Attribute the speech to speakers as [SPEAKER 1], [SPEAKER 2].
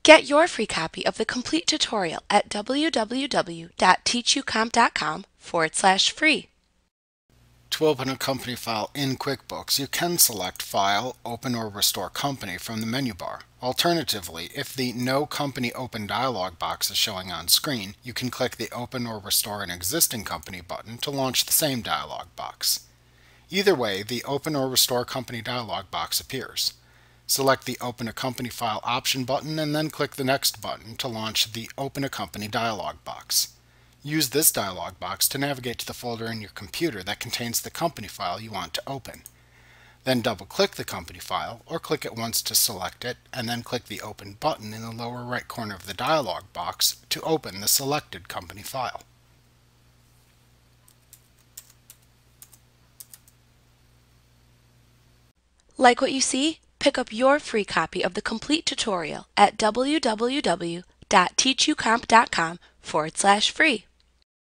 [SPEAKER 1] Get your free copy of the complete tutorial at www.teachucomp.com/free.
[SPEAKER 2] To open a company file in QuickBooks, you can select File, Open or Restore Company from the menu bar. Alternatively, if the No Company Open dialog box is showing on screen, you can click the Open or Restore an Existing Company button to launch the same dialog box. Either way, the Open or Restore Company dialog box appears. Select the Open a Company File option button and then click the Next button to launch the Open a Company dialog box. Use this dialog box to navigate to the folder in your computer that contains the company file you want to open. Then double-click the company file, or click it once to select it, and then click the Open button in the lower right corner of the dialog box to open the selected company file.
[SPEAKER 1] Like what you see? Pick up your free copy of the complete tutorial at www.teachucomp.com/free.